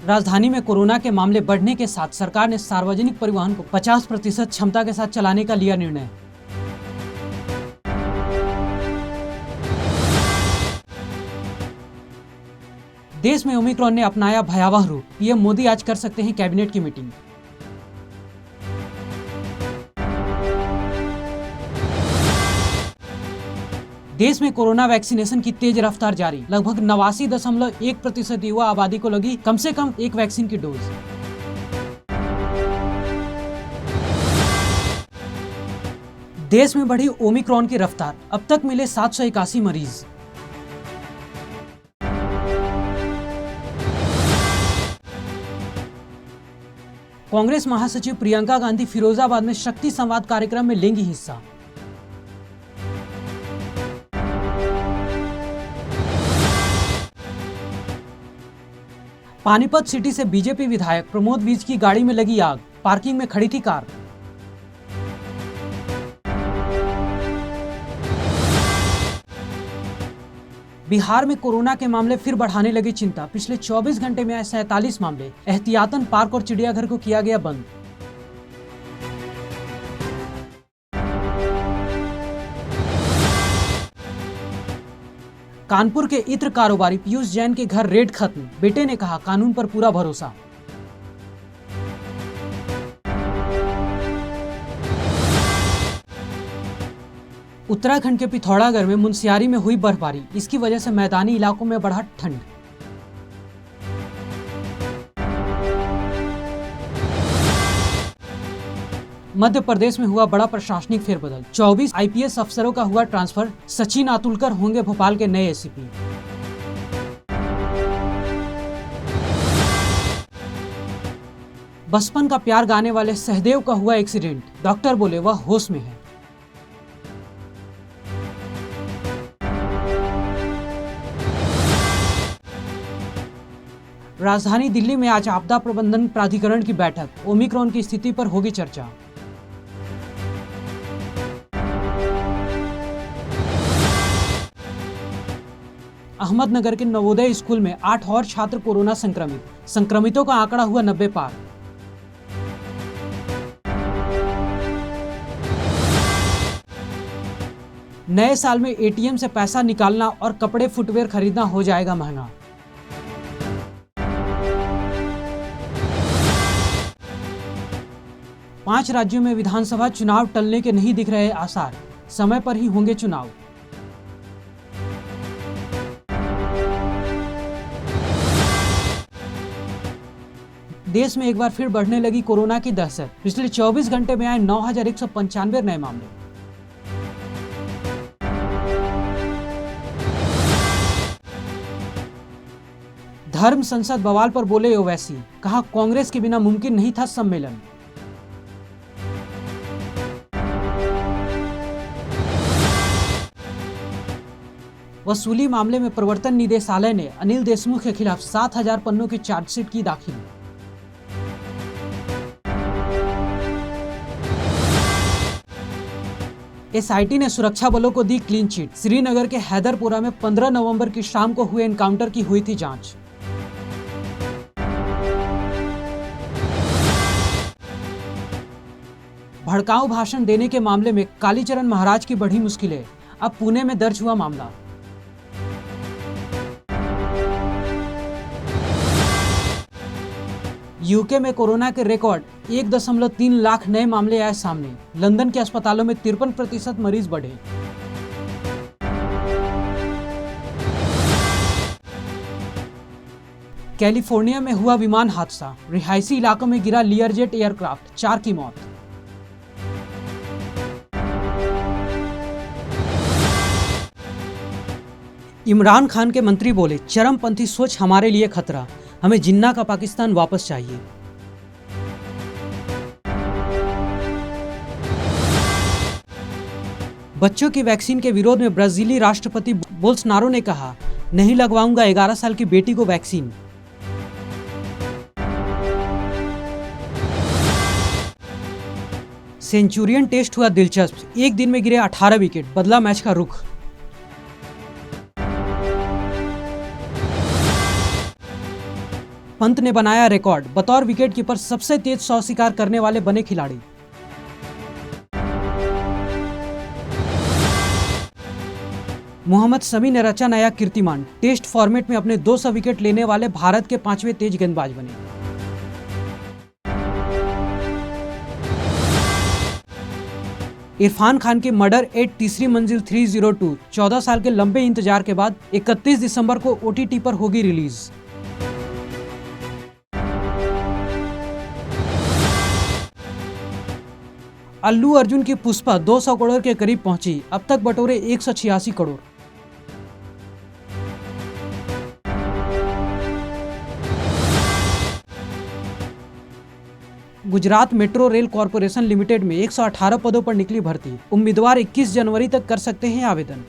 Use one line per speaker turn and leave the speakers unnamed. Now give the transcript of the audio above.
राजधानी में कोरोना के मामले बढ़ने के साथ सरकार ने सार्वजनिक परिवहन को 50% क्षमता के साथ चलाने का लिया निर्णय। देश में ओमिक्रॉन ने अपनाया भयावह रूप, पीएम मोदी आज कर सकते हैं कैबिनेट की मीटिंग। देश में कोरोना वैक्सीनेशन की तेज रफ्तार जारी, लगभग 89.1% युवा आबादी को लगी कम से कम एक वैक्सीन की डोज। देश में बढ़ी ओमिक्रॉन की रफ्तार, अब तक मिले 781 मरीज। कांग्रेस महासचिव प्रियंका गांधी फिरोजाबाद में शक्ति संवाद कार्यक्रम में लेंगी हिस्सा। पानीपत सिटी से बीजेपी विधायक प्रमोद विज की गाड़ी में लगी आग, पार्किंग में खड़ी थी कार। बिहार में कोरोना के मामले फिर बढ़ाने लगी चिंता, पिछले 24 घंटे में आए 47 मामले, एहतियातन पार्क और चिड़ियाघर को किया गया बंद। कानपुर के इत्र कारोबारी पीयूष जैन के घर रेड खत्म, बेटे ने कहा कानून पर पूरा भरोसा। उत्तराखंड के पिथौरागढ़ में मुनस्यारी में हुई बर्फबारी, इसकी वजह से मैदानी इलाकों में बढ़ा ठंड। मध्य प्रदेश में हुआ बड़ा प्रशासनिक फेरबदल, 24 आईपीएस अफसरों का हुआ ट्रांसफर, सचिन अतुलकर होंगे भोपाल के नए एसीपी। बचपन का प्यार गाने वाले सहदेव का हुआ एक्सीडेंट, डॉक्टर बोले वह होश में है। राजधानी दिल्ली में आज आपदा प्रबंधन प्राधिकरण की बैठक, ओमिक्रॉन की स्थिति पर होगी चर्चा। अहमदनगर के नवोदय स्कूल में 8 और छात्र कोरोना संक्रमित, संक्रमितों का आंकड़ा हुआ 90 पार। नए साल में एटीएम से पैसा निकालना और कपड़े फुटवेयर खरीदना हो जाएगा महंगा। पांच राज्यों में विधानसभा चुनाव टलने के नहीं दिख रहे आसार, समय पर ही होंगे चुनाव। देश में एक बार फिर बढ़ने लगी कोरोना की दहशत, पिछले 24 घंटे में आए 9,195 नए मामले। धर्म संसद बवाल पर बोले ओवैसी, कहा कांग्रेस के बिना मुमकिन नहीं था सम्मेलन। वसूली मामले में प्रवर्तन निदेशालय ने अनिल देशमुख के खिलाफ 7,000 पन्नों की चार्जशीट की दाखिल। एसआईटी ने सुरक्षा बलों को दी क्लीन चिट, श्रीनगर के हैदरपुरा में 15 नवंबर की शाम को हुए एनकाउंटर की हुई थी जांच। भड़काऊ भाषण देने के मामले में कालीचरण महाराज की बढ़ी मुश्किलें, अब पुणे में दर्ज हुआ मामला। यूके में कोरोना के रिकॉर्ड 1.3 लाख नए मामले आए सामने, लंदन के अस्पतालों में 53% मरीज बढ़े। कैलिफोर्निया में हुआ विमान हादसा, रिहायशी इलाकों में गिरा लियरजेट एयरक्राफ्ट, 4 की मौत। इमरान खान के मंत्री बोले चरमपंथी सोच हमारे लिए खतरा, हमें जिन्ना का पाकिस्तान वापस चाहिए। बच्चों की वैक्सीन के विरोध में ब्राजीली राष्ट्रपति बोल्सोनारो ने कहा, नहीं लगवाऊंगा 11 साल की बेटी को वैक्सीन। सेंचुरियन टेस्ट हुआ दिलचस्प, एक दिन में गिरे 18 विकेट, बदला मैच का रुख। पंत ने बनाया रिकॉर्ड, बतौर विकेटकीपर सबसे तेज 100 शिकार करने वाले बने खिलाड़ी। मोहम्मद शमी ने रचा नया कीर्तिमान, टेस्ट फॉर्मेट में अपने 200 विकेट लेने वाले भारत के 5वें तेज गेंदबाज बने। इरफान खान की मर्डर 8 तीसरी मंजिल 302 14 साल के लंबे इंतजार के बाद 31 दिसंबर को OTT पर होगी रिलीज। अल्लू अर्जुन की पुष्पा 200 करोड़ के करीब पहुंची, अब तक बटोरे 186 crore. Gujarat metro rail corporation limited में 118 पदों पर निकली भर्ती, उम्मीदवार 21 जनवरी तक कर सकते हैं आवेदन।